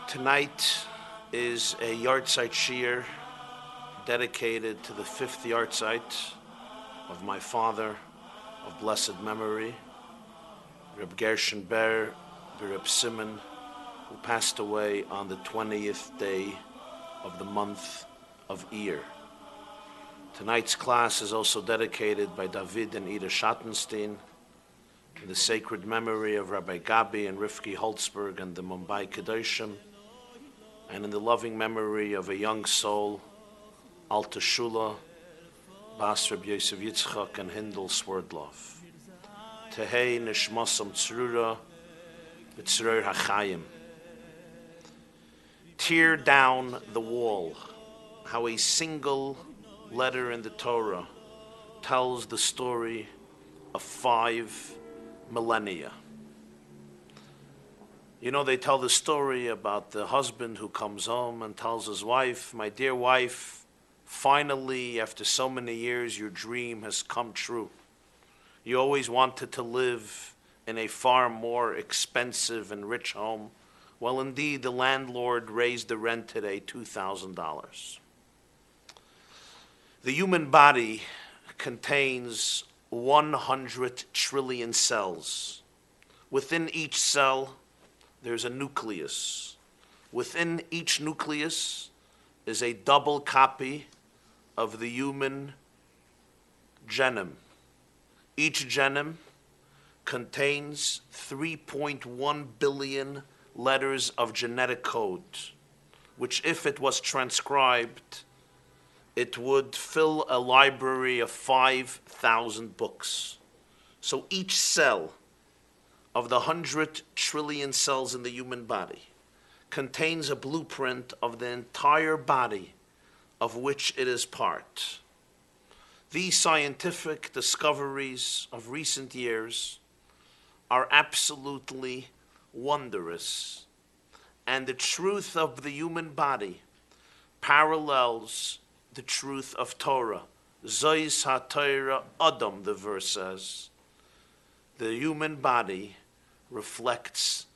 Tonight is a yahrzeit shiur dedicated to the 5th yahrzeit of my father of blessed memory, Reb Gershon Ber, Reb Simon, who passed away on the 20th day of the month of Iyar. Tonight's class is also dedicated by David and Ida Schattenstein in the sacred memory of Rabbi Gabi and Rivki Holtzberg and the Mumbai Kedoshim, and in the loving memory of a young soul, Alta Shula, Bas Reb Yosef Yitzchak and Hindel Swerdlov. Tehei Nishmasam Tzrura, B'tzrur HaChayim. Tear down the wall, how a single letter in the Torah tells the story of 5 millennia. You know, they tell the story about the husband who comes home and tells his wife, "My dear wife, finally, after so many years, your dream has come true. You always wanted to live in a far more expensive and rich home. Well, indeed, the landlord raised the rent today $2,000. The human body contains 100 trillion cells. Within each cell, there's a nucleus. Within each nucleus is a double copy of the human genome. Each genome contains 3.1 billion letters of genetic code, which if it was transcribed, it would fill a library of 5,000 books. So each cell of the 100 trillion cells in the human body contains a blueprint of the entire body of which it is part. These scientific discoveries of recent years are absolutely wondrous, and the truth of the human body parallels the truth of Torah. Zois ha-Torah Adam, the verse says. The human body reflects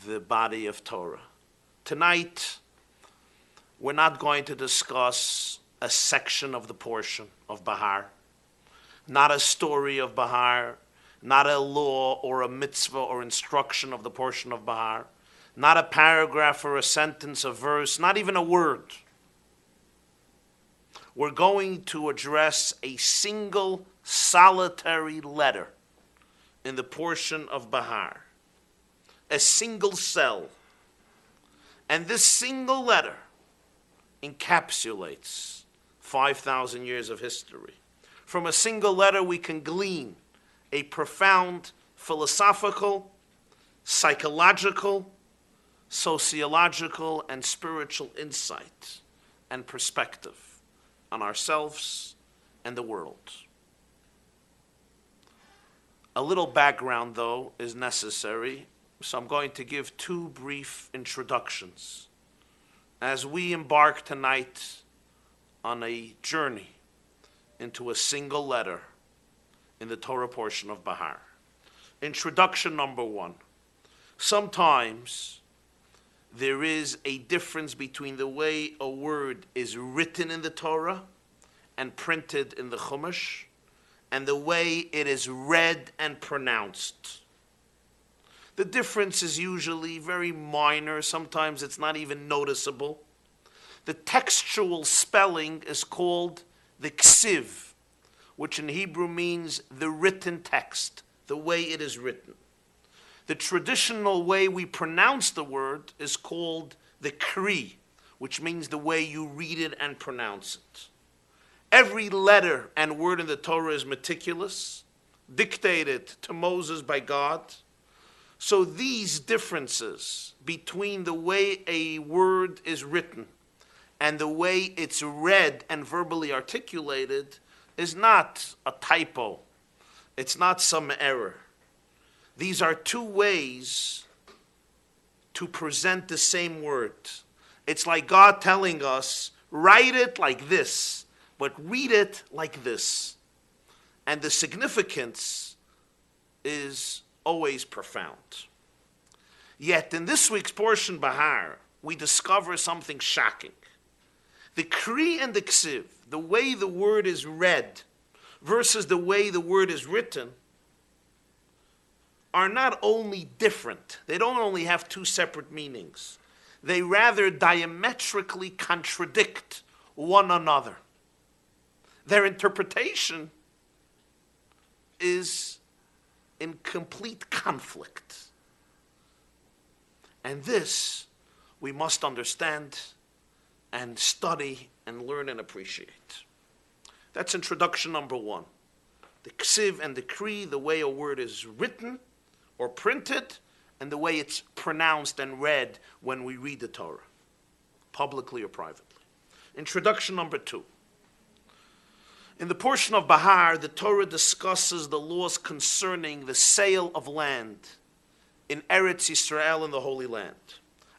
the body of Torah. Tonight, we're not going to discuss a section of the portion of Behar, not a story of Behar, not a law or a mitzvah or instruction of the portion of Behar, not a paragraph or a sentence, a verse, not even a word. We're going to address a single solitary letter in the portion of Behar, a single cell. And this single letter encapsulates 5,000 years of history. From a single letter, we can glean a profound philosophical, psychological, sociological, and spiritual insight and perspective on ourselves and the world. A little background, though, is necessary, so I'm going to give 2 brief introductions as we embark tonight on a journey into a single letter in the Torah portion of Behar. Introduction number 1. Sometimes there is a difference between the way a word is written in the Torah and printed in the Chumash, and the way it is read and pronounced. The difference is usually very minor. Sometimes it's not even noticeable. The textual spelling is called the ksiv, which in Hebrew means the written text, the way it is written. The traditional way we pronounce the word is called the kri, which means the way you read it and pronounce it. Every letter and word in the Torah is meticulous, dictated to Moses by God. So these differences between the way a word is written and the way it's read and verbally articulated is not a typo. It's not some error. These are two ways to present the same word. It's like God telling us, write it like this, but read it like this. And the significance is always profound. Yet in this week's portion, Behar, we discover something shocking. The kri and the ksiv, the way the word is read versus the way the word is written, are not only different. They don't only have two separate meanings. They rather diametrically contradict one another. Their interpretation is in complete conflict. And this we must understand and study and learn and appreciate. That's introduction number one. The ksiv and the kri, the way a word is written or printed, and the way it's pronounced and read when we read the Torah, publicly or privately. Introduction number two. In the portion of Behar, the Torah discusses the laws concerning the sale of land in Eretz Yisrael in the Holy Land.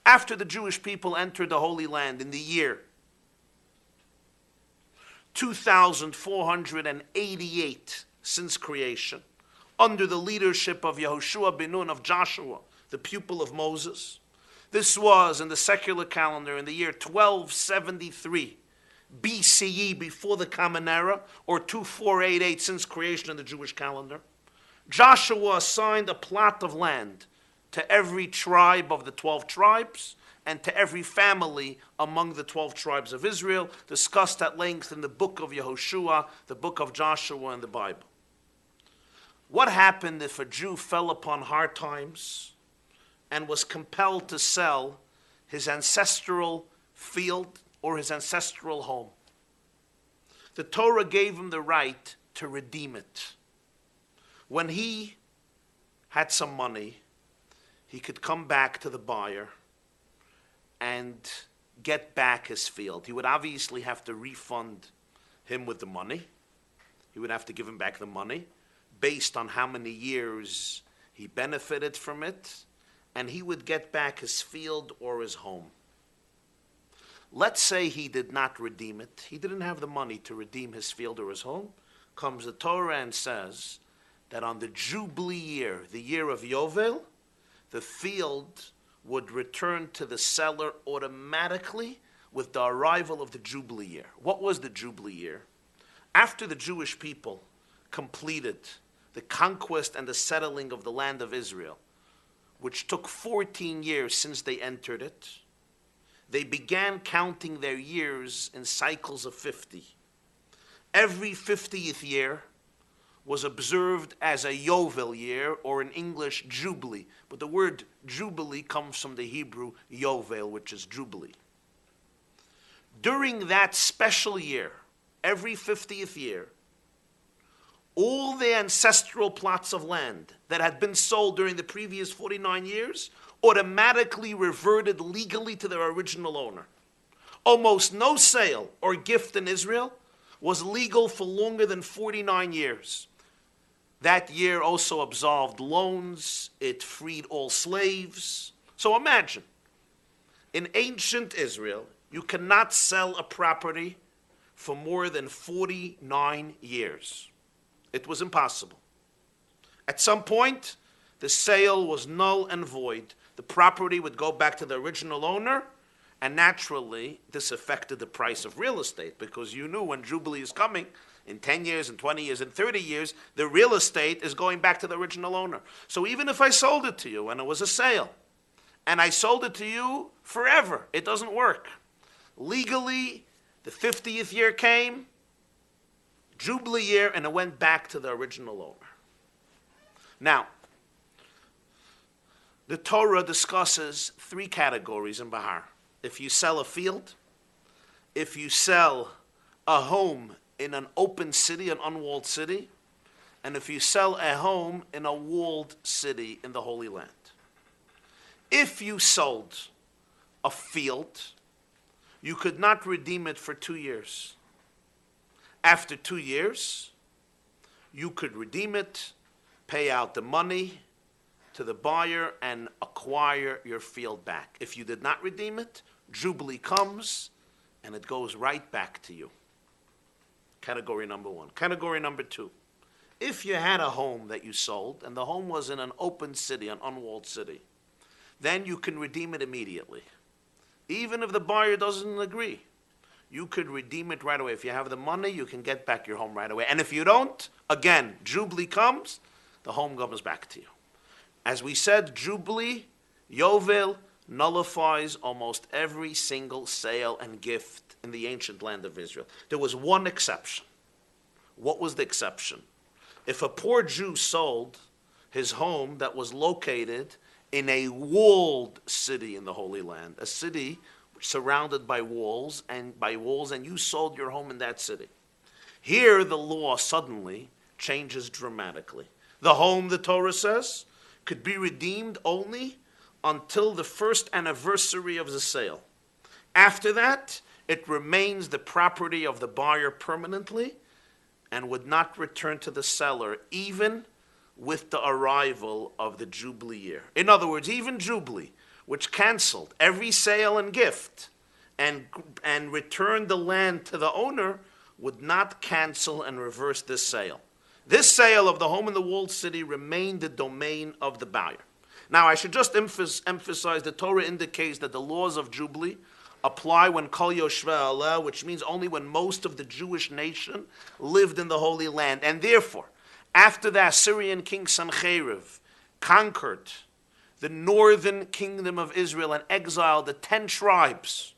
After the Jewish people entered the Holy Land in the year 2488 since creation, under the leadership of Yehoshua ben Nun of Joshua, the pupil of Moses. This was in the secular calendar in the year 1273 BCE, before the Common Era, or 2488 since creation in the Jewish calendar. Joshua assigned a plot of land to every tribe of the 12 tribes and to every family among the 12 tribes of Israel, discussed at length in the book of Yehoshua, the book of Joshua, and the Bible. What happened if a Jew fell upon hard times and was compelled to sell his ancestral field or his ancestral home? The Torah gave him the right to redeem it. When he had some money, he could come back to the buyer and get back his field. He would obviously have to refund him with the money. He would have to give him back the money based on how many years he benefited from it, and he would get back his field or his home. Let's say he did not redeem it. He didn't have the money to redeem his field or his home. Comes the Torah and says that on the Jubilee Year, the year of Yovel, the field would return to the seller automatically with the arrival of the Jubilee Year. What was the Jubilee Year? After the Jewish people completed the conquest and the settling of the land of Israel, which took 14 years since they entered it, they began counting their years in cycles of 50. Every 50th year was observed as a Yovel year, or in English, Jubilee. But the word Jubilee comes from the Hebrew Yovel, which is Jubilee. During that special year, every 50th year, all the ancestral plots of land that had been sold during the previous 49 years automatically reverted legally to their original owner. Almost no sale or gift in Israel was legal for longer than 49 years. That year also absolved loans. It freed all slaves. So imagine, in ancient Israel, you cannot sell a property for more than 49 years. It was impossible. At some point, the sale was null and void. the property would go back to the original owner, and naturally, this affected the price of real estate, because you knew when Jubilee is coming, in 10 years, in 20 years, in 30 years, the real estate is going back to the original owner. So even if I sold it to you and it was a sale, and I sold it to you forever, it doesn't work. Legally, the 50th year came, Jubilee year, and it went back to the original owner. Now, the Torah discusses 3 categories in Behar. If you sell a field, if you sell a home in an open city, an unwalled city, and if you sell a home in a walled city in the Holy Land. If you sold a field, you could not redeem it for 2 years. After 2 years, you could redeem it, pay out the money to the buyer, and acquire your field back. If you did not redeem it, Jubilee comes, and it goes right back to you. Category number 1. Category number 2. If you had a home that you sold, and the home was in an open city, an unwalled city, then you can redeem it immediately. Even if the buyer doesn't agree, you could redeem it right away. If you have the money, you can get back your home right away. And if you don't, again, Jubilee comes, the home comes back to you. As we said, Jubilee, Yovel, nullifies almost every single sale and gift in the ancient land of Israel. There was one exception. What was the exception? If a poor Jew sold his home that was located in a walled city in the Holy Land, a city surrounded by walls, and you sold your home in that city. Here, the law suddenly changes dramatically. The home, the Torah says, could be redeemed only until the first anniversary of the sale. After that, it remains the property of the buyer permanently and would not return to the seller even with the arrival of the Jubilee year. In other words, even Jubilee, which canceled every sale and gift and returned the land to the owner, would not cancel and reverse this sale. This sale of the home in the walled city remained the domain of the buyer. Now, I should just emphasize the Torah indicates that the laws of Jubilee apply when Kol Yoshvei Aleh, which means only when most of the Jewish nation lived in the Holy Land. And therefore, after the Assyrian king Sancheriv conquered the northern kingdom of Israel and exiled the 10 tribes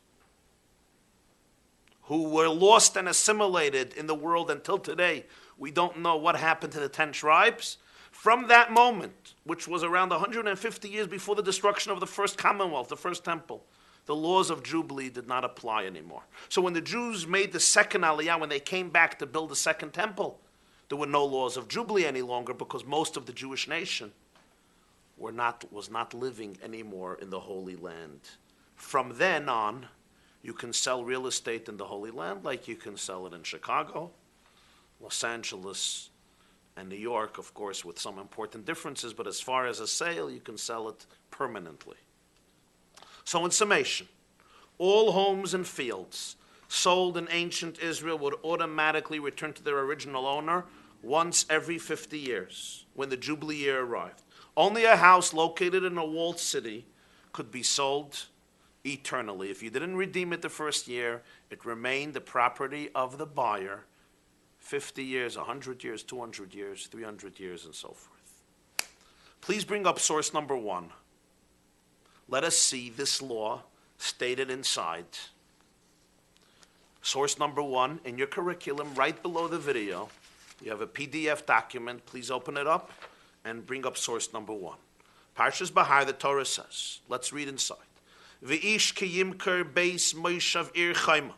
who were lost and assimilated in the world until today, we don't know what happened to the 10 tribes. From that moment, which was around 150 years before the destruction of the first Commonwealth, the first temple, the laws of Jubilee did not apply anymore. So when the Jews made the second Aliyah, when they came back to build the second temple, there were no laws of Jubilee any longer because most of the Jewish nation was not living anymore in the Holy Land. From then on, you can sell real estate in the Holy Land like you can sell it in Chicago, Los Angeles, and New York, of course, with some important differences, but as far as a sale, you can sell it permanently. So in summation, all homes and fields sold in ancient Israel would automatically return to their original owner once every 50 years, when the Jubilee year arrived. Only a house located in a walled city could be sold eternally. If you didn't redeem it the first year, it remained the property of the buyer 50 years, 100 years, 200 years, 300 years, and so forth. Please bring up source number 1. Let us see this law stated inside. Source number 1 in your curriculum, right below the video. You have a PDF document. Please open it up and bring up source number 1. Parshas Behar, the Torah says. Let's read inside. V'ish ki yimker beis moishav ir chayma.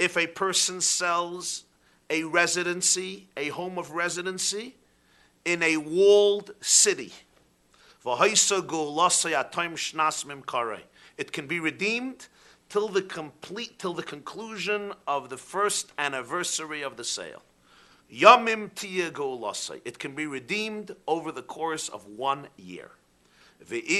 If a person sells a residency, a home of residency, in a walled city, it can be redeemed till the conclusion of the first anniversary of the sale. Yamim tiyagolase. It can be redeemed over the course of 1 year. And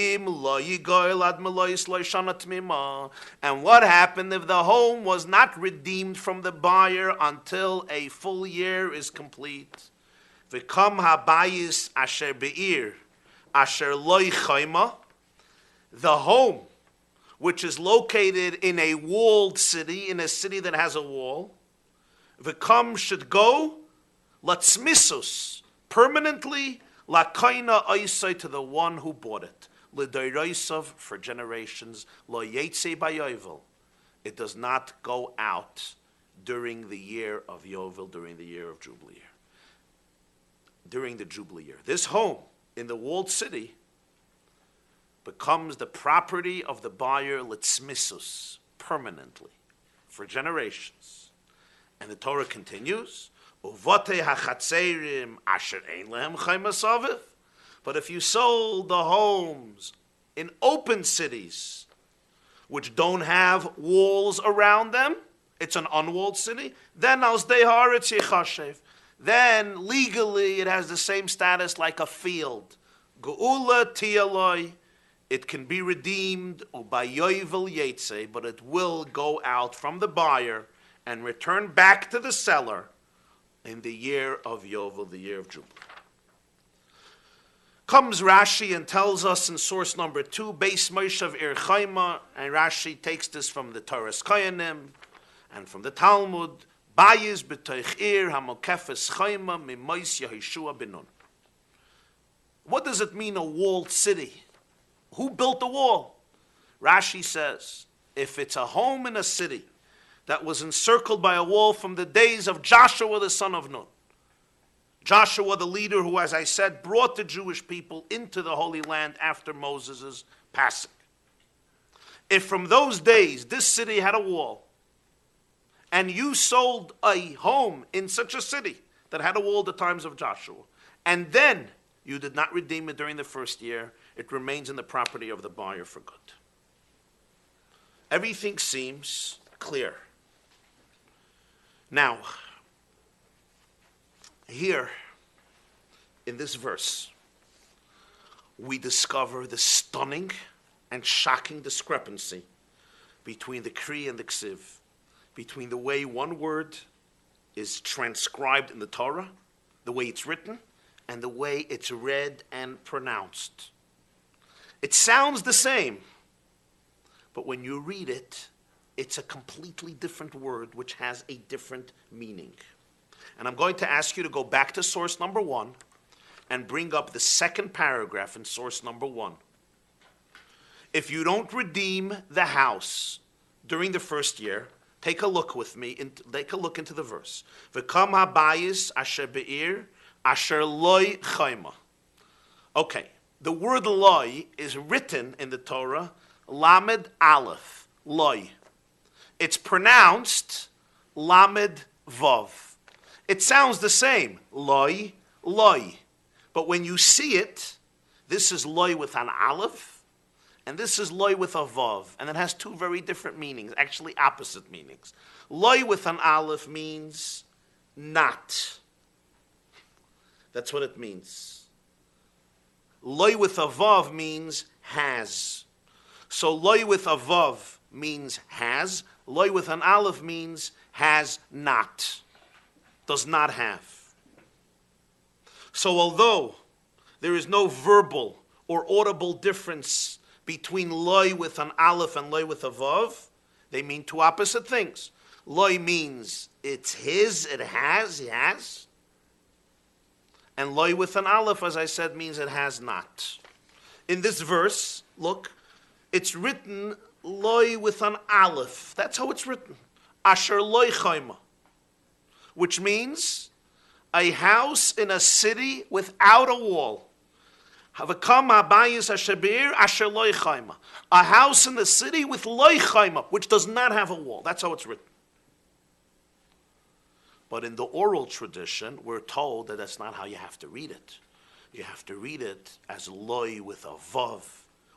what happened if the home was not redeemed from the buyer until a full year is complete? V'kam habayis asher be'ir asher loy chayma. the home, which is located in a walled city, in a city that has a wall, v'kam should go, latzmisus, permanently, lakaina oisai, to the one who bought it, l'doiraisav, for generations, lo yetze by Yovel. It does not go out during the year of Yovel, during the year of Jubilee Year. During the Jubilee Year. This home in the walled city becomes the property of the buyer, litzmisus, permanently, for generations. And the Torah continues, Uvote hachatzerim asher ein lehem chaymas aviv. But if you sold the homes in open cities, which don't have walls around them, it's an unwalled city, then als Behar it's yichashev. Then legally it has the same status like a field. Geula tiyaloi, it can be redeemed, by Yovel yetze, but it will go out from the buyer and return back to the seller in the year of Yovel, the year of Jubilee. Comes Rashi and tells us in source number 2, Beis Moshav Ir Chayma, and Rashi takes this from the Torah's Kayanim and from the Talmud, Bayis b'toich ir hamokefes chayma mimois Yehishua benun. What does it mean, a walled city? Who built the wall? Rashi says, if it's a home in a city that was encircled by a wall from the days of Joshua the son of Nun, Joshua the leader who, as I said, brought the Jewish people into the Holy Land after Moses' passing. If from those days this city had a wall, and you sold a home in such a city that had a wall at the times of Joshua, and then you did not redeem it during the first year, it remains in the property of the buyer for good. Everything seems clear. Now, here in this verse, we discover the stunning and shocking discrepancy between the kri and the ksiv, between the way one word is transcribed in the Torah, the way it's written, and the way it's read and pronounced. It sounds the same, but when you read it, it's a completely different word which has a different meaning. And I'm going to ask you to go back to source number 1 and bring up the second paragraph in source number 1. If you don't redeem the house during the first year, take a look with me, take a look into the verse. V'kam habayis asher be'ir asher loy chayma. Okay, the word loy is written in the Torah, lamed aleph, loy. It's pronounced lamed vav. It sounds the same, loy, loy. But when you see it, this is loy with an aleph, and this is loy with a vav. And it has two very different meanings, actually opposite meanings. Loy with an aleph means not. That's what it means. Loy with a vav means has. So loy with a vav means has. Loy with an aleph means has not. Does not have. So although there is no verbal or audible difference between loy with an aleph and loy with a vav, they mean two opposite things. Loy means it's his, it has, he has. And loy with an aleph, as I said, means it has not. In this verse, look, it's written loy with an aleph. That's how it's written. Asher loy chayma. Which means a house in a city without a wall. A house in the city with loy chayma, which does not have a wall. That's how it's written. But in the oral tradition, we're told that that's not how you have to read it. You have to read it as loy with a vav,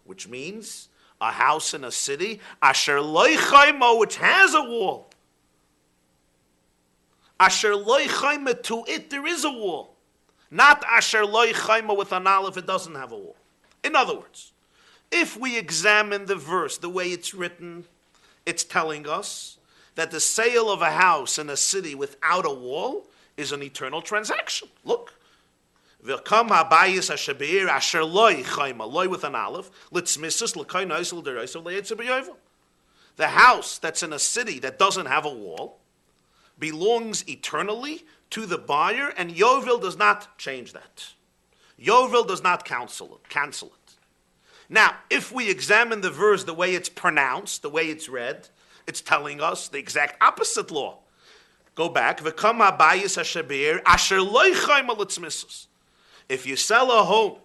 which means a house in a city, asher loy chayma, which has a wall. Asher loy chayma, to it there is a wall. Not asher loy chayma with an aleph, it doesn't have a wall. In other words, if we examine the verse the way it's written, it's telling us that the sale of a house in a city without a wall is an eternal transaction. Look. V'kam habayis hashabir asher loy chayma, loy with an aleph, litzmisus l'kay noisel dereisel le'etzer b'yovel. The house that's in a city that doesn't have a wall belongs eternally to the buyer, and Yovel does not change that. Yovel does not cancel it. Now, if we examine the verse the way it's pronounced, the way it's read, it's telling us the exact opposite law. Go back. V'kam habayis hashabir asher loy chayma litzmisus. If you sell a home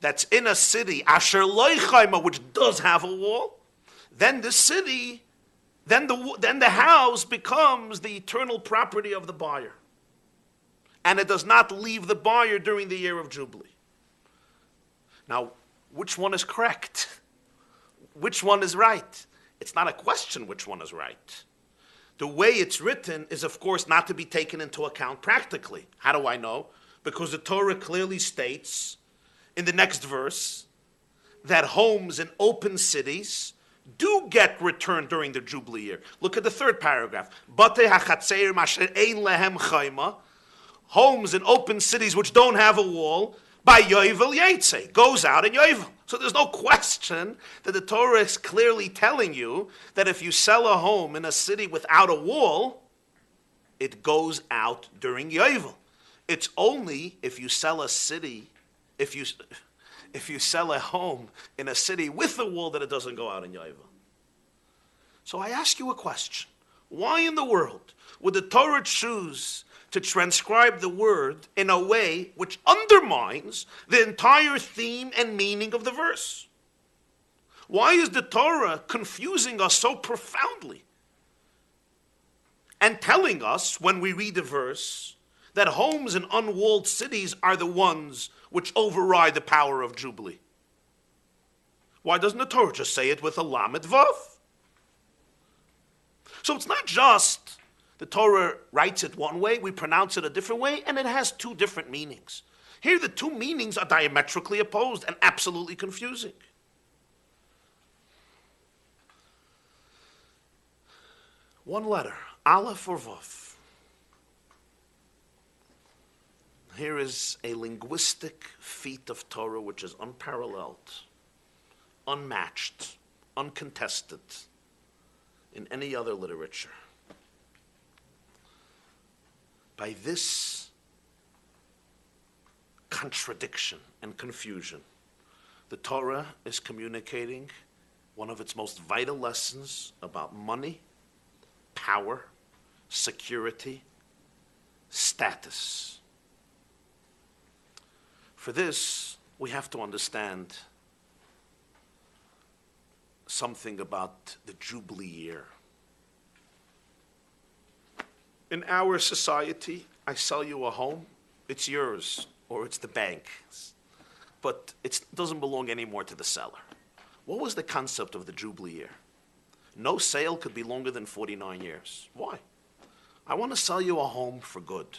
that's in a city, asher loy chayma, which does have a wall, then the city, then the house becomes the eternal property of the buyer. And it does not leave the buyer during the year of Jubilee. Now, which one is correct? Which one is right? It's not a question which one is right. The way it's written is, of course, not to be taken into account practically. How do I know? Because the Torah clearly states in the next verse that homes in open cities do get returned during the Jubilee year. Look at the third paragraph. Batei hachatzeir masher ein lehem chayma. Homes in open cities which don't have a wall, by Yovel Yetze, goes out in Yovel. So there's no question that the Torah is clearly telling you that if you sell a home in a city without a wall, it goes out during Yovel. It's only if you sell a city, if you sell a home in a city with a wall, that it doesn't go out in Yovel. So I ask you a question. Why in the world would the Torah choose to transcribe the word in a way which undermines the entire theme and meaning of the verse? Why is the Torah confusing us so profoundly and telling us, when we read the verse, that homes in unwalled cities are the ones which override the power of Jubilee? Why doesn't the Torah just say it with a lamed vav? So it's not just the Torah writes it one way, we pronounce it a different way, and it has two different meanings. Here the two meanings are diametrically opposed and absolutely confusing. One letter, Aleph or Vav. Here is a linguistic feat of Torah which is unparalleled, unmatched, uncontested in any other literature. By this contradiction and confusion, the Torah is communicating one of its most vital lessons about money, power, security, status. For this, we have to understand something about the Jubilee Year. In our society, I sell you a home, it's yours, or it's the bank's, but it doesn't belong anymore to the seller. What was the concept of the Jubilee Year? No sale could be longer than 49 years. Why? I want to sell you a home for good.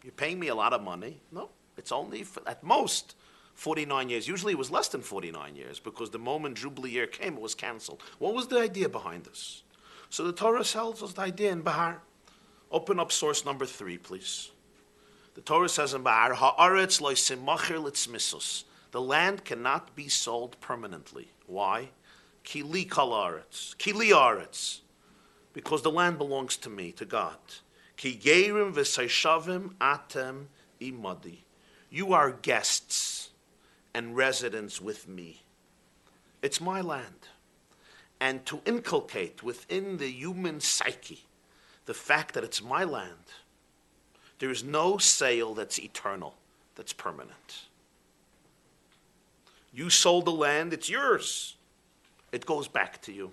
You're paying me a lot of money. No, it's only for, at most, 49 years. Usually it was less than 49 years, because the moment Jubilee Year came, it was canceled. What was the idea behind this? So the Torah tells us the idea in Behar. Open up source number 3, please. The Torah says in Behar, Ha'aretz lo yisimacher litzmisus. The land cannot be sold permanently. Why? Ki li kol ha'aretz. Ki li ha'aretz. Because the land belongs to me, to God. Ki geirim v'seishavim atem imadi. You are guests and residents with me. It's my land. And to inculcate within the human psyche the fact that it's my land, there is no sale that's eternal, that's permanent. You sold the land, it's yours. It goes back to you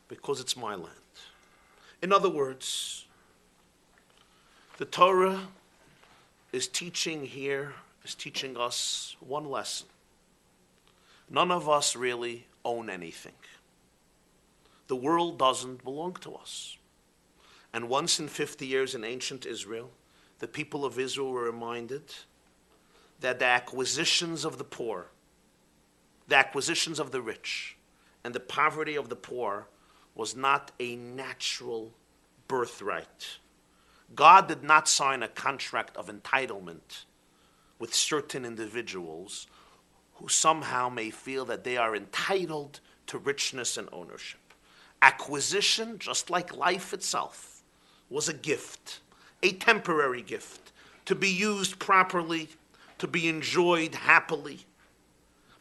because it's my land. In other words, the Torah is teaching us one lesson. None of us really own anything. The world doesn't belong to us. And once in 50 years in ancient Israel, the people of Israel were reminded that the acquisitions of the poor, the acquisitions of the rich, and the poverty of the poor was not a natural birthright. God did not sign a contract of entitlement with certain individuals who somehow may feel that they are entitled to richness and ownership. Acquisition, just like life itself, was a gift, a temporary gift, to be used properly, to be enjoyed happily,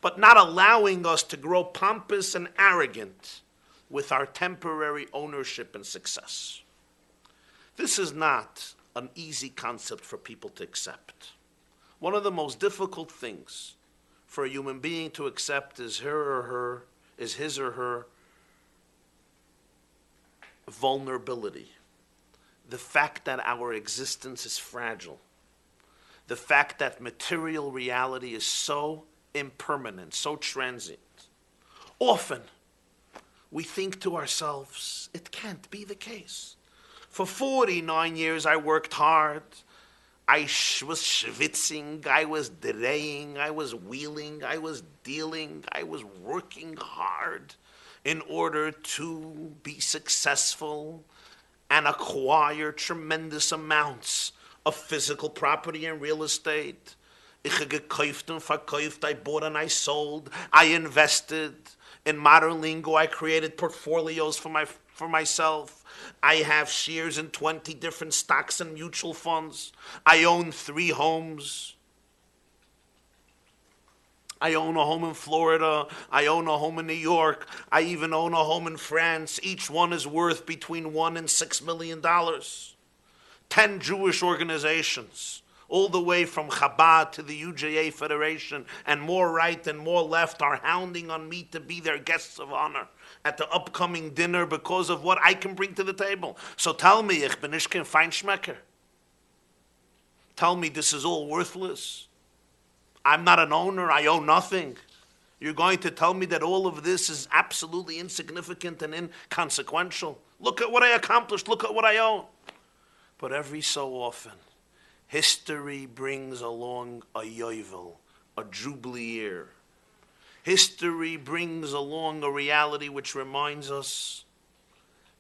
but not allowing us to grow pompous and arrogant with our temporary ownership and success. This is not an easy concept for people to accept. One of the most difficult things for a human being to accept is his or her vulnerability. The fact that our existence is fragile. The fact that material reality is so impermanent, so transient. Often, we think to ourselves, it can't be the case. For 49 years, I worked hard. I was schwitzing, I was draying, I was wheeling, I was dealing, I was working hard in order to be successful and acquire tremendous amounts of physical property and real estate. Ich habe gekauft und verkauft, I bought and I sold, I invested. In modern lingo, I created portfolios for myself. I have shares in 20 different stocks and mutual funds. I own 3 homes. I own a home in Florida. I own a home in New York. I even own a home in France. Each one is worth between $1 and $6 million. 10 Jewish organizations, all the way from Chabad to the UJA Federation, and more right and more left are hounding on me to be their guests of honor at the upcoming dinner because of what I can bring to the table. So tell me, ich bin nicht kein Feinschmecker. Tell me this is all worthless. I'm not an owner, I own nothing. You're going to tell me that all of this is absolutely insignificant and inconsequential. Look at what I accomplished, look at what I own. But every so often, history brings along a Yovel, a Jubilee Year. History brings along a reality which reminds us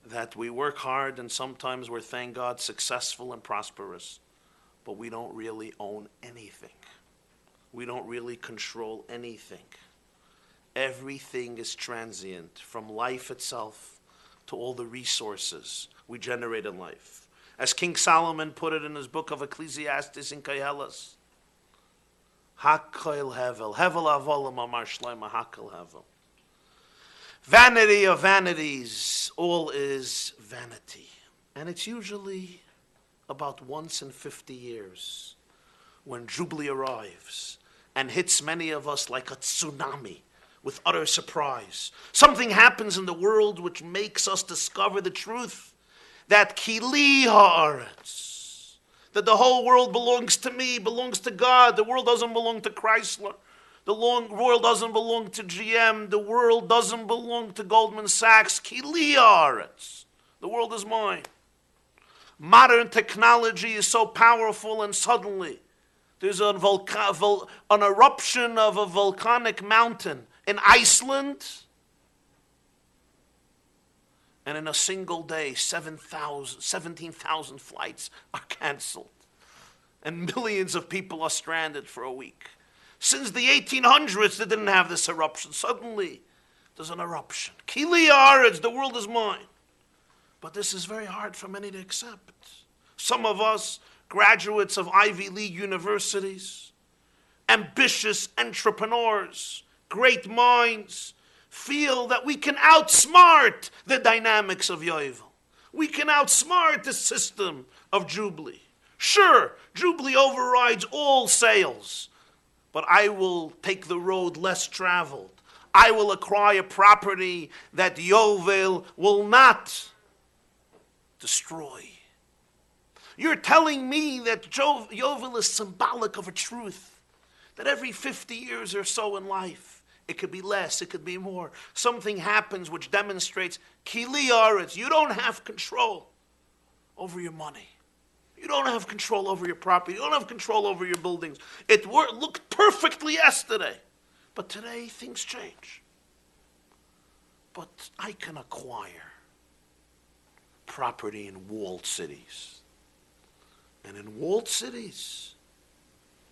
that we work hard and sometimes we're, thank God, successful and prosperous, but we don't really own anything. We don't really control anything. Everything is transient, from life itself to all the resources we generate in life. As King Solomon put it in his book of Ecclesiastes in careless, Hakel hevel, hevel avolim amar shleima hakel hevel. Vanity of vanities, all is vanity. And it's usually about once in 50 years when Jubilee arrives and hits many of us like a tsunami with utter surprise. Something happens in the world which makes us discover the truth that kili haaretz, that the whole world belongs to me, belongs to God. The world doesn't belong to Chrysler. The world doesn't belong to GM. The world doesn't belong to Goldman Sachs. Kili haaretz. The world is mine. Modern technology is so powerful, and suddenly there's an eruption of a volcanic mountain in Iceland, and in a single day, 17,000 flights are canceled. And millions of people are stranded for a week. Since the 1800s, they didn't have this eruption. Suddenly, there's an eruption. Kili haaretz, the world is mine. But this is very hard for many to accept. Some of us, graduates of Ivy League universities, ambitious entrepreneurs, great minds, feel that we can outsmart the dynamics of Yovel. We can outsmart the system of Jubilee. Sure, Jubilee overrides all sales, but I will take the road less traveled. I will acquire property that Yovel will not destroy. You're telling me that Yovel is symbolic of a truth, that every 50 years or so in life, it could be less, it could be more, something happens which demonstrates kili haaretz. You don't have control over your money. You don't have control over your property. You don't have control over your buildings. It looked perfectly yesterday, but today things change. But I can acquire property in walled cities. And in walled cities,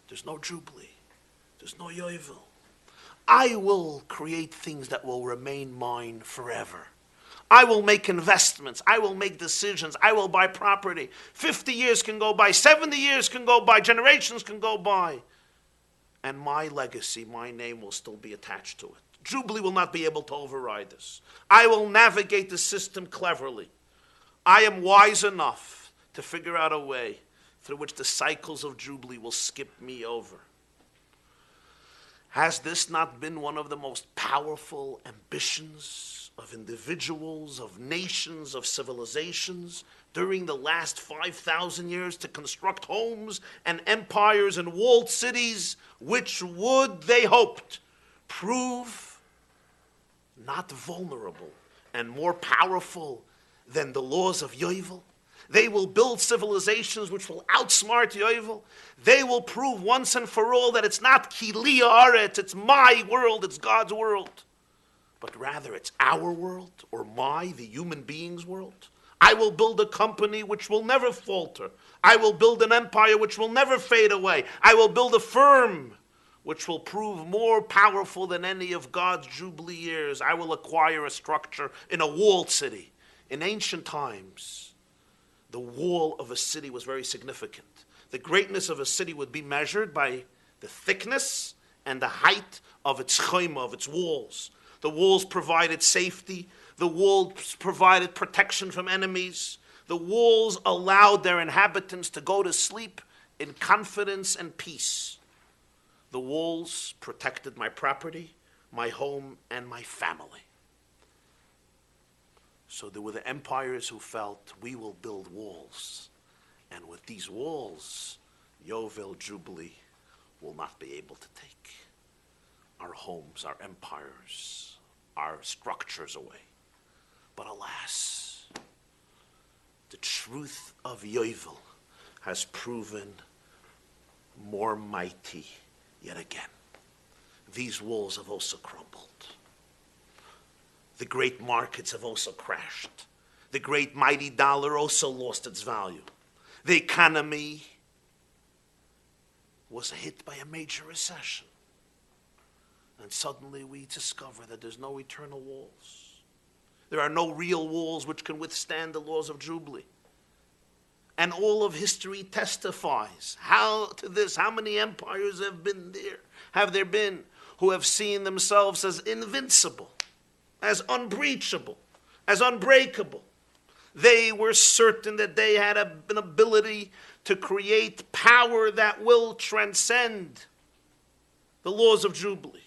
there's no Jubilee. There's no Yovel. I will create things that will remain mine forever. I will make investments. I will make decisions. I will buy property. 50 years can go by. 70 years can go by. Generations can go by. And my legacy, my name will still be attached to it. Jubilee will not be able to override this. I will navigate the system cleverly. I am wise enough to figure out a way through which the cycles of Jubilee will skip me over. Has this not been one of the most powerful ambitions of individuals, of nations, of civilizations during the last 5,000 years, to construct homes and empires and walled cities which would, they hoped, prove not vulnerable and more powerful than the laws of Yovel? They will build civilizations which will outsmart Yovel. They will prove once and for all that it's not Kili Aretz, it's my world, it's God's world. But rather it's our world, or the human being's world. I will build a company which will never falter. I will build an empire which will never fade away. I will build a firm which will prove more powerful than any of God's Jubilee years. I will acquire a structure in a walled city. In ancient times, the wall of a city was very significant. The greatness of a city would be measured by the thickness and the height of its chayma, of its walls. The walls provided safety. The walls provided protection from enemies. The walls allowed their inhabitants to go to sleep in confidence and peace. The walls protected my property, my home, and my family. So there were the empires who felt, we will build walls. And with these walls, Yovel Jubilee will not be able to take our homes, our empires, our structures away. But alas, the truth of Yovel has proven more mighty yet again. These walls have also crumbled. The great markets have also crashed. The great mighty dollar also lost its value. The economy was hit by a major recession. And suddenly we discover that there's no eternal walls. There are no real walls which can withstand the laws of Jubilee. And all of history testifies how many empires have there been who have seen themselves as invincible, as unbreachable, as unbreakable. They were certain that they had an ability to create power that will transcend the laws of Jubilee.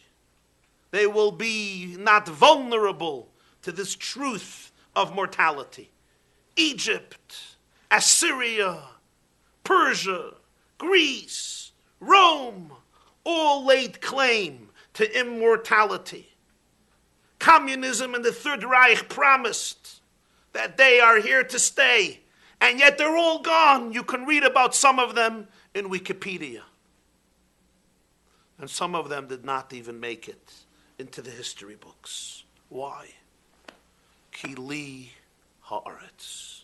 They will be not vulnerable to this truth of mortality. Egypt, Assyria, Persia, Greece, Rome, all laid claim to immortality. Communism and the Third Reich promised that they are here to stay, and yet they're all gone. You can read about some of them in Wikipedia. And some of them did not even make it into the history books. Why? Kili haaretz.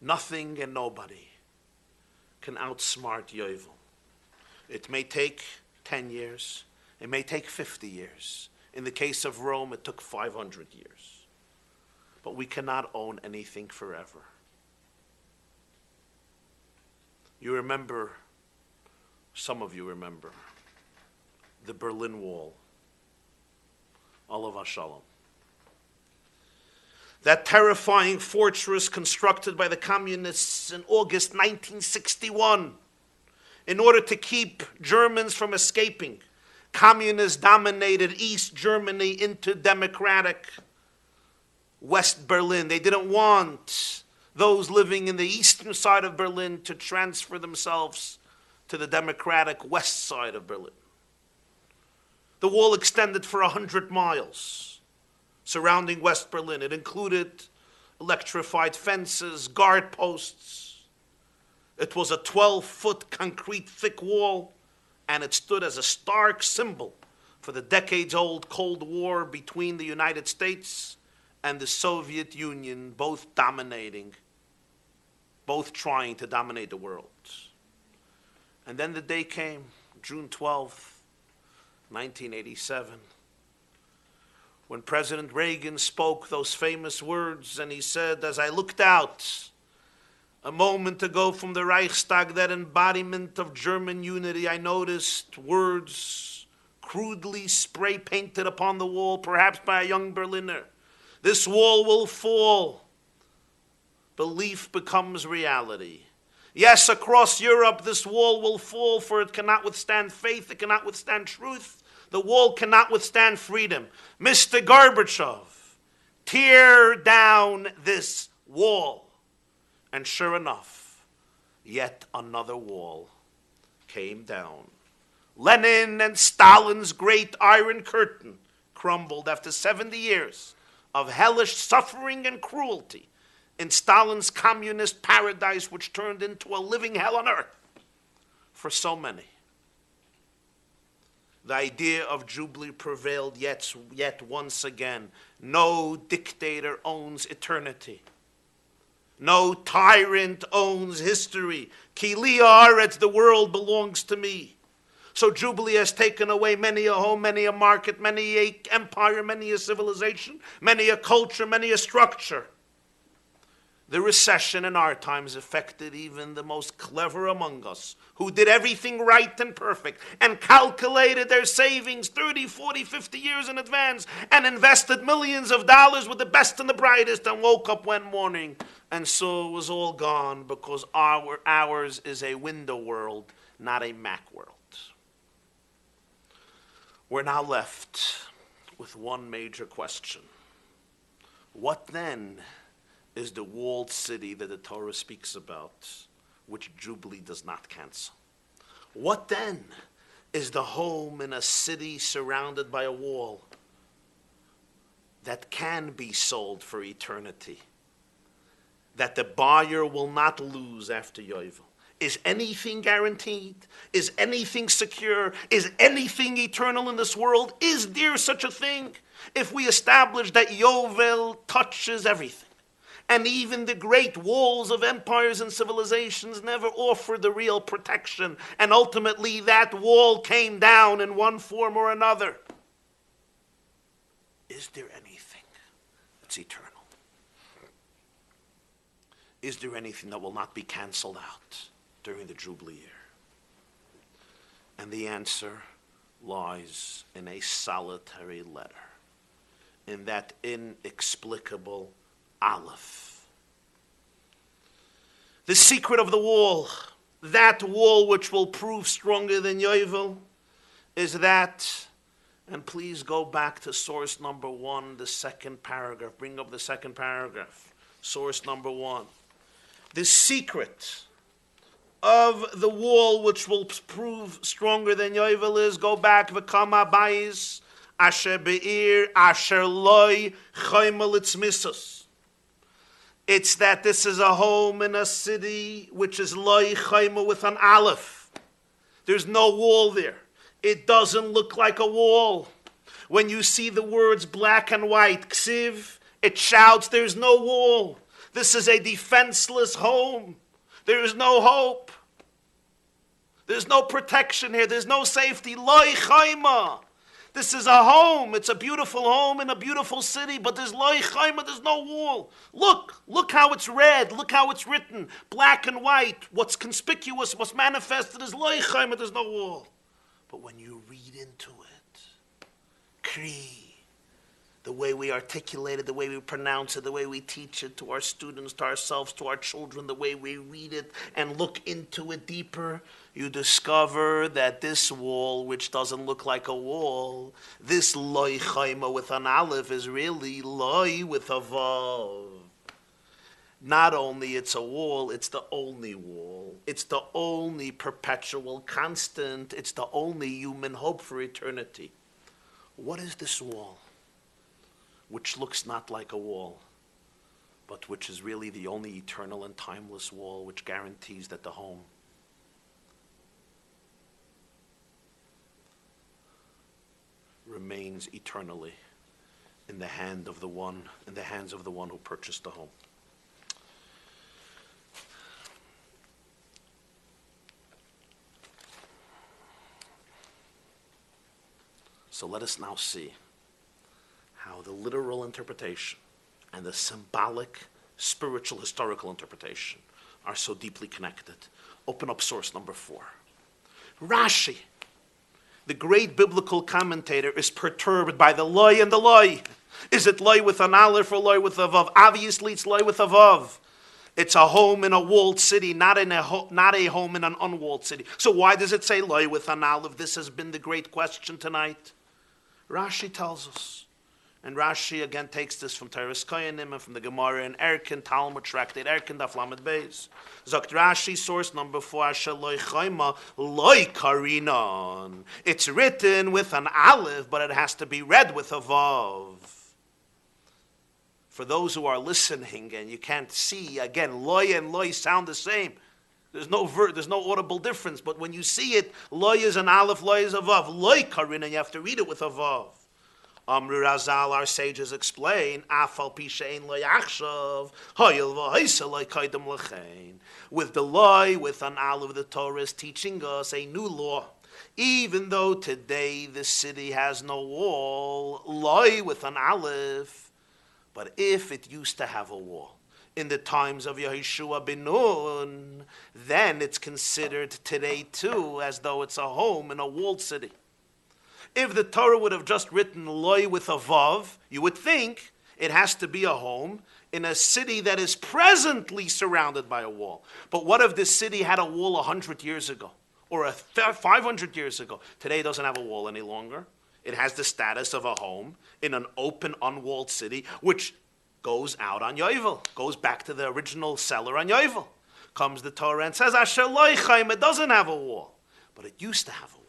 Nothing and nobody can outsmart Yovel. It may take 10 years. It may take 50 years. In the case of Rome, it took 500 years. But we cannot own anything forever. You remember, some of you remember, the Berlin Wall. Olav Shalom. That terrifying fortress constructed by the communists in August 1961 in order to keep Germans from escaping. Communists dominated East Germany into democratic West Berlin. They didn't want those living in the eastern side of Berlin to transfer themselves to the democratic west side of Berlin. The wall extended for 100 miles surrounding West Berlin. It included electrified fences, guard posts. It was a 12-foot concrete thick wall, and it stood as a stark symbol for the decades-old Cold War between the United States and the Soviet Union, both dominating both trying to dominate the world. And then the day came, June 12th, 1987, when President Reagan spoke those famous words, and he said, as I looked out a moment ago from the Reichstag, that embodiment of German unity, I noticed words crudely spray painted upon the wall, perhaps by a young Berliner. This wall will fall. Belief becomes reality. Yes, across Europe, this wall will fall, for it cannot withstand faith, it cannot withstand truth. The wall cannot withstand freedom. Mr. Gorbachev, tear down this wall. And sure enough, yet another wall came down. Lenin and Stalin's great Iron Curtain crumbled after 70 years of hellish suffering and cruelty in Stalin's communist paradise, which turned into a living hell on earth for so many. The idea of Jubilee prevailed yet once again. No dictator owns eternity. No tyrant owns history. Ki li haaretz, the world belongs to me. So Jubilee has taken away many a home, many a market, many a empire, many a civilization, many a culture, many a structure. The recession in our times affected even the most clever among us, who did everything right and perfect and calculated their savings 30, 40, 50 years in advance and invested millions of dollars with the best and the brightest, and woke up one morning and saw it was all gone, because ours is a window world, not a Mac world. We're now left with one major question. What then is the walled city that the Torah speaks about, which Jubilee does not cancel? What then is the home in a city surrounded by a wall that can be sold for eternity, that the buyer will not lose after Yovel? Is anything guaranteed? Is anything secure? Is anything eternal in this world? Is there such a thing? If we establish that Yovel touches everything, and even the great walls of empires and civilizations never offered the real protection, and ultimately that wall came down in one form or another, is there anything that's eternal? Is there anything that will not be canceled out during the Jubilee year? And the answer lies in a solitary letter, in that inexplicable Aleph. The secret of the wall, that wall which will prove stronger than Yovel, is that, and please go back to source number 1, the second paragraph. Bring up the second paragraph. Source number 1. The secret of the wall which will prove stronger than Yovel is, go back, v'kama bayis asher be'ir asher loy chayma litzmisus. It's that this is a home in a city which is loy chayma with an aleph. There's no wall there. It doesn't look like a wall. When you see the words black and white, ksiv, it shouts, there's no wall. This is a defenseless home. There is no hope. There's no protection here. There's no safety. Loy chayma. This is a home. It's a beautiful home in a beautiful city, but there's loy chayma, there's no wall. Look how it's read. Look how it's written. Black and white. What's conspicuous, what's manifested is loy chayma, there's no wall. But when you read into it, kri, the way we articulate it, the way we pronounce it, the way we teach it to our students, to ourselves, to our children, the way we read it and look into it deeper, you discover that this wall, which doesn't look like a wall, this loy chayma with an aleph, is really loy with a vav. Not only it's a wall, it's the only wall. It's the only perpetual constant. It's the only human hope for eternity. What is this wall, which looks not like a wall, but which is really the only eternal and timeless wall, which guarantees that the home remains eternally in the hands of the one who purchased the home? So let us now see how the literal interpretation and the symbolic, spiritual, historical interpretation are so deeply connected. Open up source number 4. Rashi, the great biblical commentator, is perturbed by the loy and the loy. Is it loy with an aleph or loy with a vav? Obviously it's loy with a vav. It's a home in a walled city, not a home in an unwalled city. So why does it say loy with an aleph? This has been the great question tonight. Rashi tells us. And Rashi again takes this from Teres Koyanim and from the Gemara in Erkin, Talmud Tractate Erkin, Daf Lamed Beis. Zokt Rashi, source number 4, Asher loy chayma loy karinon. It's written with an aleph, but it has to be read with a vav. For those who are listening and you can't see, again, loy and loy sound the same. There's no audible difference, but when you see it, loy is an aleph, loy is a vav. Loy karinon, you have to read it with a vav. Amru Razal, our sages explain, Afal Pishain Loy Achshav, Hoyel V'Hoysa Loy Kaidem L'chein. With the loy, with an aleph, the Torah is teaching us a new law. Even though today the city has no wall, loy with an aleph, but if it used to have a wall, in the times of Yehoshua ben Nun, then it's considered today too as though it's a home in a walled city. If the Torah would have just written loy with a vav, you would think it has to be a home in a city that is presently surrounded by a wall. But what if this city had a wall 100 years ago or 500 years ago? Today it doesn't have a wall any longer. It has the status of a home in an open, unwalled city, which goes out on Yovel, goes back to the original seller on Yovel. Comes the Torah and says, Asher loy chayim, it doesn't have a wall, but it used to have a wall.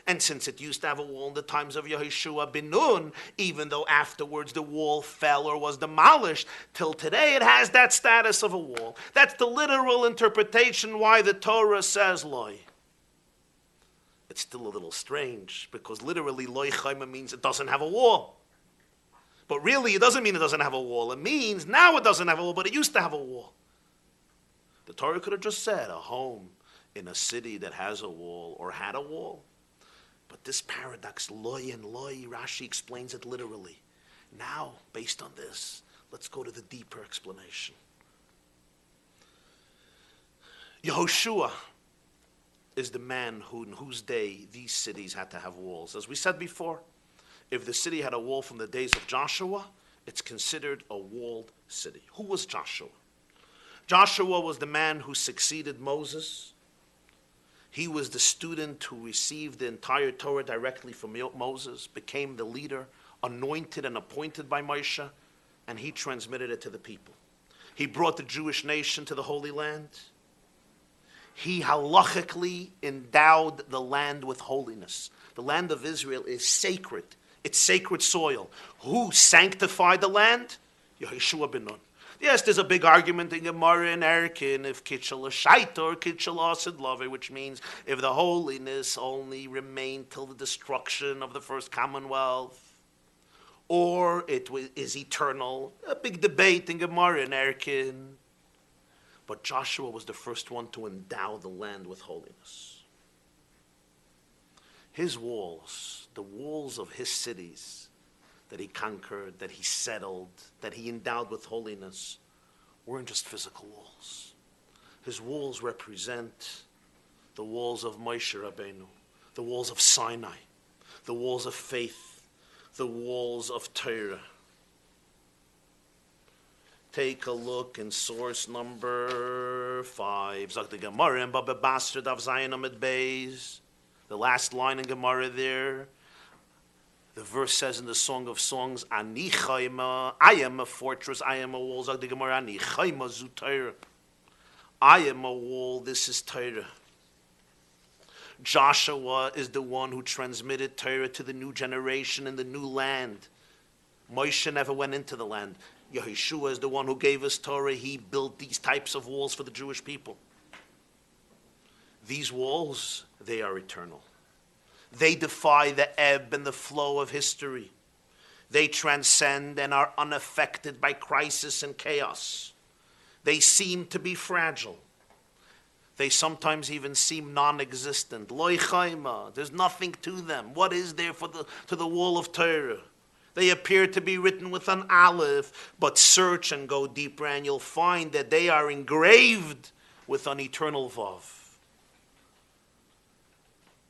And since it used to have a wall in the times of Yehoshua ben Nun, even though afterwards the wall fell or was demolished, till today it has that status of a wall. That's the literal interpretation why the Torah says loy. It's still a little strange, because literally loy chayma means it doesn't have a wall. But really it doesn't mean it doesn't have a wall. It means now it doesn't have a wall, but it used to have a wall. The Torah could have just said a home in a city that has a wall or had a wall. But this paradox, loy and loy, Rashi explains it literally. Now, based on this, let's go to the deeper explanation. Yehoshua is the man in whose day these cities had to have walls. As we said before, if the city had a wall from the days of Joshua, it's considered a walled city. Who was Joshua? Joshua was the man who succeeded Moses. He was the student who received the entire Torah directly from Moses, became the leader, anointed and appointed by Moshe, and he transmitted it to the people. He brought the Jewish nation to the Holy Land. He halachically endowed the land with holiness. The land of Israel is sacred. It's sacred soil. Who sanctified the land? Yehoshua ben Nun. Yes, there's a big argument in Gemara and Erkin if kitchel is shaita or kitchel asid love, which means if the holiness only remained till the destruction of the first Commonwealth, or it is eternal. A big debate in Gemara and Erkin. But Joshua was the first one to endow the land with holiness. His walls, the walls of his cities, that he conquered, that he settled, that he endowed with holiness, weren't just physical walls. His walls represent the walls of Moshe Rabbeinu, the walls of Sinai, the walls of faith, the walls of Torah. Take a look in source number 5. Zok the Gemara in Baba Bastard of Zion Amid Beis. The last line in Gemara there. The verse says in the Song of Songs, Ani chayma, I am a fortress, I am a wall. Zog the Gemara, Ani chayma zu Torah. I am a wall, this is Torah. Joshua is the one who transmitted Torah to the new generation in the new land. Moshe never went into the land. Yehoshua is the one who gave us Torah. He built these types of walls for the Jewish people. These walls, they are eternal. They defy the ebb and the flow of history. They transcend and are unaffected by crisis and chaos. They seem to be fragile. They sometimes even seem non-existent. Loi chayma, there's nothing to them. What is there to the wall of Torah? They appear to be written with an aleph, but search and go deeper and you'll find that they are engraved with an eternal vav.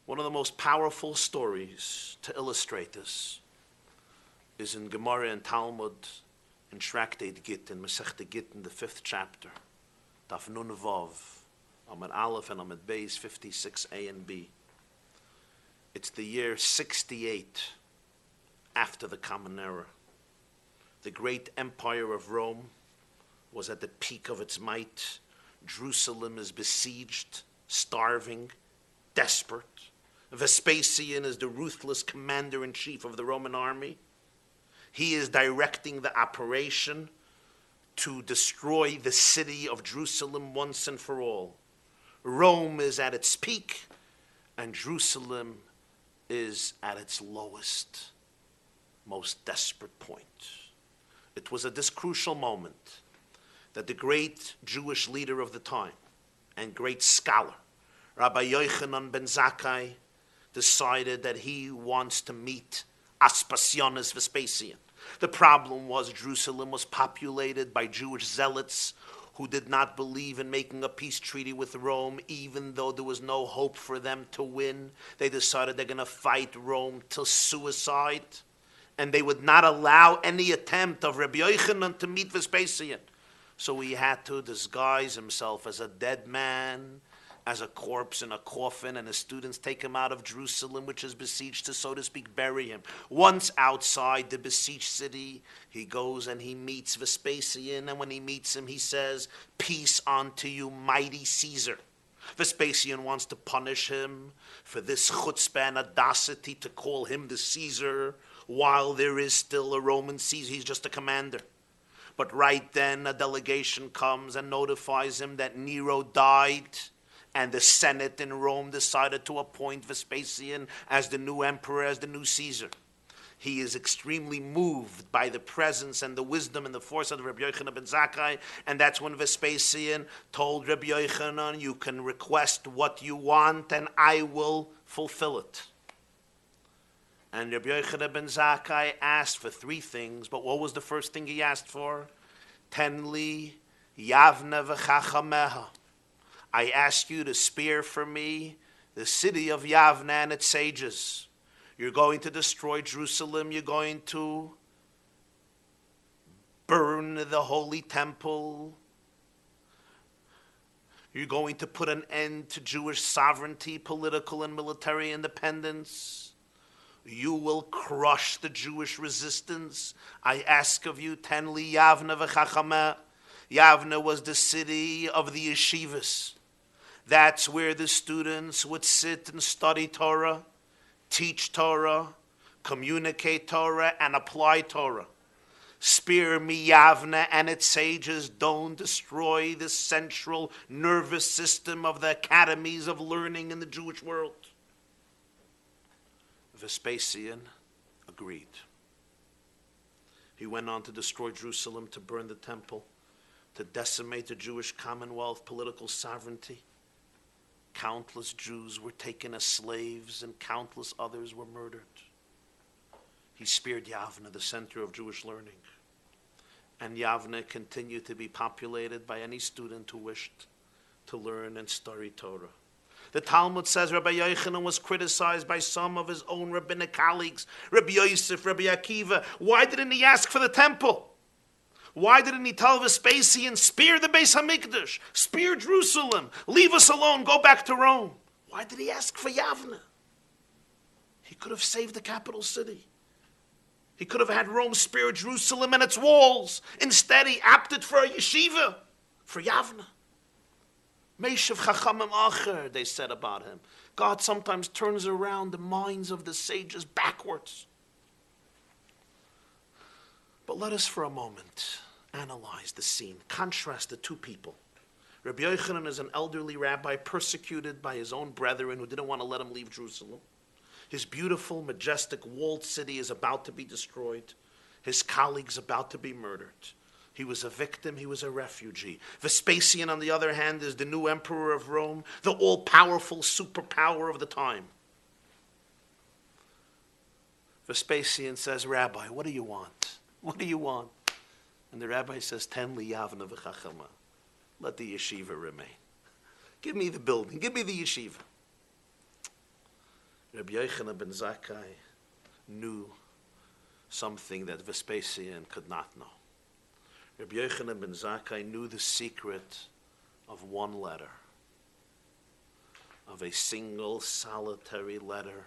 One of the most powerful stories to illustrate this is in Gemara and Talmud, in Tractate Git, in Masechta Git, in the 5th chapter, Daf Nun Vav, Amud Aleph and Amud Beis, 56a and b. It's the year 68 after the Common Era. The great empire of Rome was at the peak of its might. Jerusalem is besieged, starving, desperate. Vespasian is the ruthless commander-in-chief of the Roman army. He is directing the operation to destroy the city of Jerusalem once and for all. Rome is at its peak, and Jerusalem is at its lowest, most desperate point. It was at this crucial moment that the great Jewish leader of the time and great scholar, Rabbi Yochanan ben Zakkai, decided that he wants to meet Aspasionis Vespasian. The problem was Jerusalem was populated by Jewish zealots who did not believe in making a peace treaty with Rome, even though there was no hope for them to win. They decided they're going to fight Rome till suicide, and they would not allow any attempt of Rabbi Yochanan to meet Vespasian. So he had to disguise himself as a dead man, as a corpse in a coffin, and his students take him out of Jerusalem, which is besieged, to, so to speak, bury him. Once outside the besieged city, he goes and he meets Vespasian, and when he meets him, he says, "Peace unto you, mighty Caesar." Vespasian wants to punish him for this chutzpah and audacity to call him the Caesar, while there is still a Roman Caesar. He's just a commander. But right then, a delegation comes and notifies him that Nero died, and the Senate in Rome decided to appoint Vespasian as the new emperor, as the new Caesar. He is extremely moved by the presence and the wisdom and the force of Rabbi Yochanan ben Zakkai, and that's when Vespasian told Rabbi Yochanan, "You can request what you want, and I will fulfill it." And Rabbi Yochanan ben Zakkai asked for 3 things, but what was the first thing he asked for? Tenli Yavne v'chachameha. I ask you to spare for me the city of Yavne and its sages. You're going to destroy Jerusalem. You're going to burn the holy temple. You're going to put an end to Jewish sovereignty, political and military independence. You will crush the Jewish resistance. I ask of you, Tenli Yavne v'chachameh. Yavne was the city of the yeshivas. That's where the students would sit and study Torah, teach Torah, communicate Torah, and apply Torah. Spare me Yavne and its sages. Don't destroy the central nervous system of the academies of learning in the Jewish world. Vespasian agreed. He went on to destroy Jerusalem, to burn the temple, to decimate the Jewish commonwealth, political sovereignty. Countless Jews were taken as slaves, and countless others were murdered. He spared Yavne, the center of Jewish learning. And Yavne continued to be populated by any student who wished to learn and study Torah. The Talmud says Rabbi Yochanan was criticized by some of his own rabbinic colleagues, Rabbi Yosef, Rabbi Akiva. Why didn't he ask for the temple? Why didn't he tell Vespasian, spare the Beis HaMikdash, spare Jerusalem, leave us alone, go back to Rome? Why did he ask for Yavne? He could have saved the capital city. He could have had Rome spare Jerusalem and its walls. Instead, he opted for a yeshiva, for Yavne. Meishav Chachamim Acher, they said about him. God sometimes turns around the minds of the sages backwards. But let us for a moment analyze the scene, contrast the 2 people. Rabbi Yochanan is an elderly rabbi persecuted by his own brethren who didn't want to let him leave Jerusalem. His beautiful, majestic, walled city is about to be destroyed. His colleagues about to be murdered. He was a victim, he was a refugee. Vespasian, on the other hand, is the new emperor of Rome, the all-powerful superpower of the time. Vespasian says, Rabbi, what do you want? What do you want? And the rabbi says, Ten li yavna v'chachama. Let the yeshiva remain. Give me the building, give me the yeshiva. Rabbi Yochanan ben Zakkai knew something that Vespasian could not know. Rabbi Yochanan ben Zakkai knew the secret of one letter, of a single solitary letter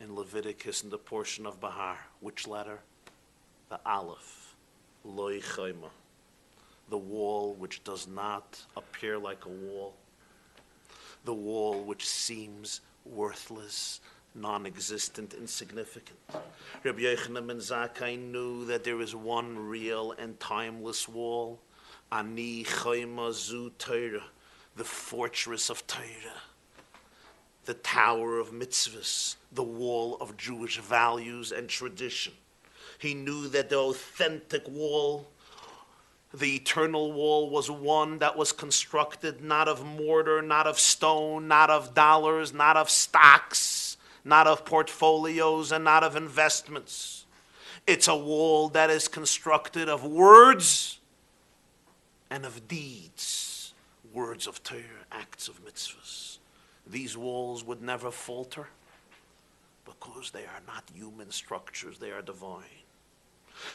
in Leviticus in the portion of Behar. Which letter? The Aleph, Loi Chayma, the wall which does not appear like a wall, the wall which seems worthless, non-existent, insignificant. Rabbi Yochanan ben Zakkai knew that there is one real and timeless wall, Ani Chayma Zu Torah, the fortress of Torah, the tower of mitzvahs, the wall of Jewish values and tradition. He knew that the authentic wall, the eternal wall, was one that was constructed not of mortar, not of stone, not of dollars, not of stocks, not of portfolios, and not of investments. It's a wall that is constructed of words and of deeds, words of Torah, acts of mitzvahs. These walls would never falter because they are not human structures, they are divine.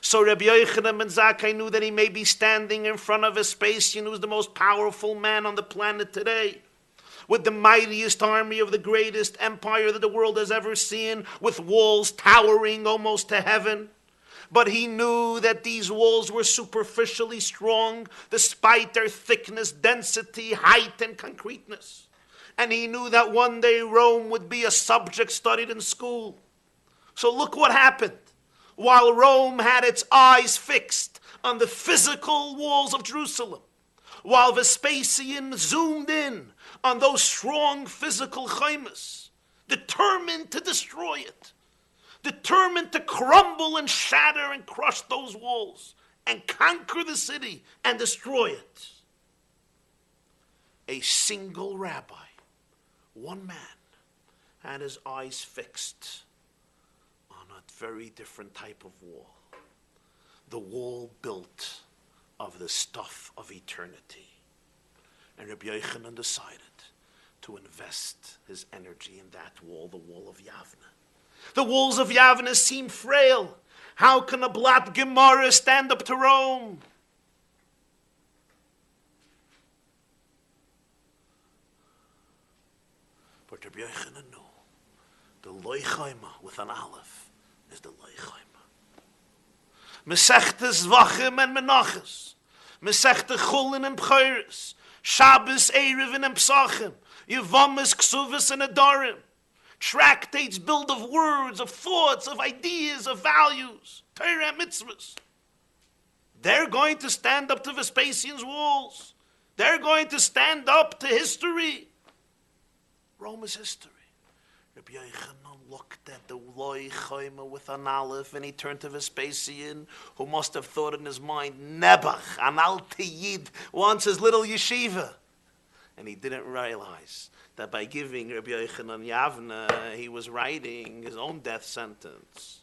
So Rabbi Yochanan ben Zakkai knew that he may be standing in front of Vespasian, who is the most powerful man on the planet today, with the mightiest army of the greatest empire that the world has ever seen, with walls towering almost to heaven. But he knew that these walls were superficially strong, despite their thickness, density, height, and concreteness. And he knew that one day Rome would be a subject studied in school. So look what happened. While Rome had its eyes fixed on the physical walls of Jerusalem, while Vespasian zoomed in on those strong physical chaimas, determined to destroy it, determined to crumble and shatter and crush those walls and conquer the city and destroy it, a single rabbi, one man, had his eyes fixed on a very different type of wall. The wall built of the stuff of eternity. And Rabbi Yochanan decided to invest his energy in that wall, the wall of Yavne. The walls of Yavne seem frail. How can a Blat Gemara stand up to Rome? But Rabbi Yochanan knew the Loi Chayma with an Aleph is the Loi Chayma. Mesechtes Vachim and Menachos, Mesechtes Chulin and Pcheiris, Shabbos Erev and Psachim, Yevamis Ksuvas and Adorim. Tractates built of words, of thoughts, of ideas, of values, Torah mitzvahs. They're going to stand up to Vespasian's walls. They're going to stand up to history. Rome is history. Rabbi Yochanan looked at the Loi Chayma with an Aleph, and he turned to Vespasian, who must have thought in his mind, Nebuch, an Alte Yid, wants his little yeshiva. And he didn't realize that by giving Rabbi Yochanan Yavne, he was writing his own death sentence.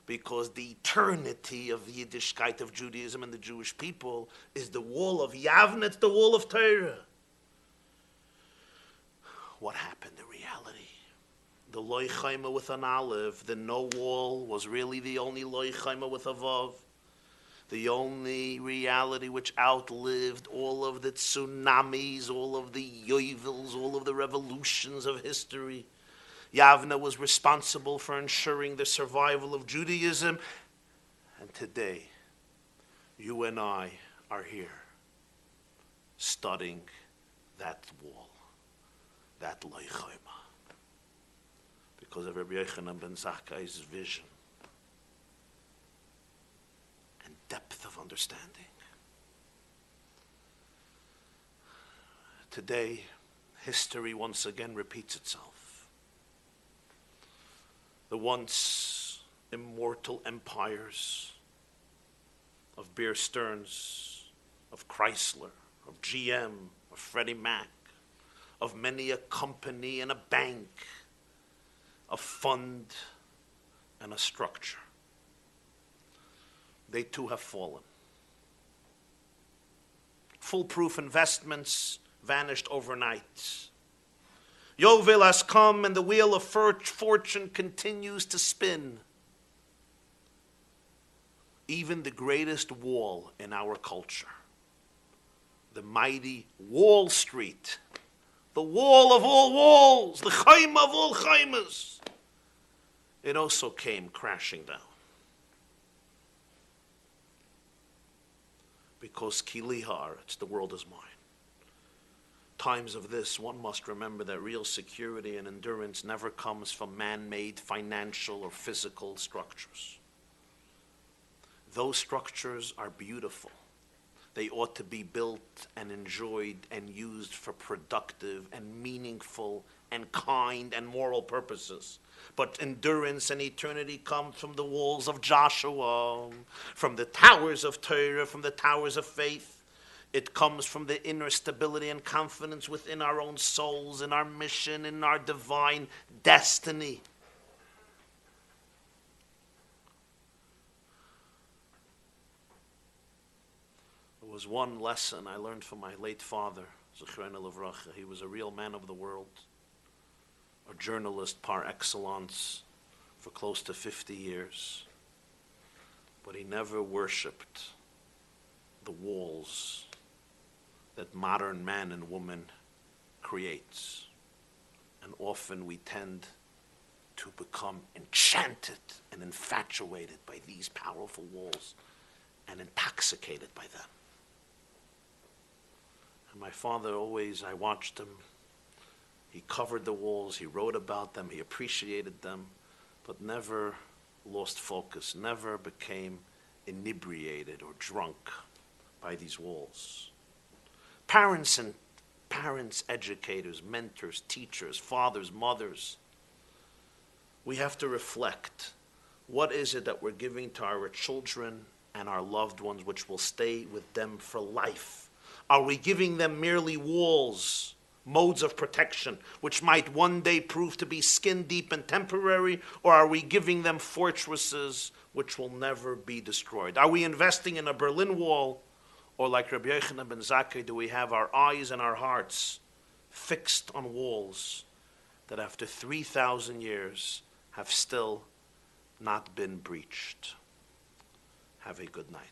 Because the eternity of the Yiddishkeit of Judaism and the Jewish people is the wall of Yavne, it's the wall of Torah. What happened in reality? The Loi Chayma with an Aleph, the no wall, was really the only Loi Chayma with a Vav. The only reality which outlived all of the tsunamis, all of the Yovels, all of the revolutions of history. Yavne was responsible for ensuring the survival of Judaism. And today, you and I are here studying that wall, that Loi Chayma, because of Rabbi Yochanan ben Zakkai's vision and depth of understanding. Today, history once again repeats itself. The once immortal empires of Bear Stearns, of Chrysler, of GM, of Freddie Mac, of many a company and a bank, a fund and a structure. They too have fallen. Foolproof investments vanished overnight. Yovel has come and the wheel of fortune continues to spin. Even the greatest wall in our culture, the mighty Wall Street, the wall of all walls, the chayma of all chaymas, it also came crashing down. Because kilihar, it's the world is mine. Times of this, one must remember that real security and endurance never comes from man-made financial or physical structures. Those structures are beautiful. They ought to be built and enjoyed and used for productive and meaningful and kind and moral purposes. But endurance and eternity come from the walls of Joshua, from the towers of Torah, from the towers of faith. It comes from the inner stability and confidence within our own souls, in our mission, in our divine destiny. There was one lesson I learned from my late father, Zechrona Livracha. He was a real man of the world, a journalist par excellence for close to 50 years. But he never worshipped the walls that modern man and woman creates. And often we tend to become enchanted and infatuated by these powerful walls and intoxicated by them. And my father always, I watched him, he covered the walls, he wrote about them, he appreciated them, but never lost focus, never became inebriated or drunk by these walls. Parents, educators, mentors, teachers, fathers, mothers, we have to reflect, what is it that we're giving to our children and our loved ones which will stay with them for life? Are we giving them merely walls, modes of protection, which might one day prove to be skin deep and temporary, or are we giving them fortresses which will never be destroyed? Are we investing in a Berlin Wall, or like Rabbi Yochanan ben Zakkai, do we have our eyes and our hearts fixed on walls that after 3,000 years have still not been breached? Have a good night.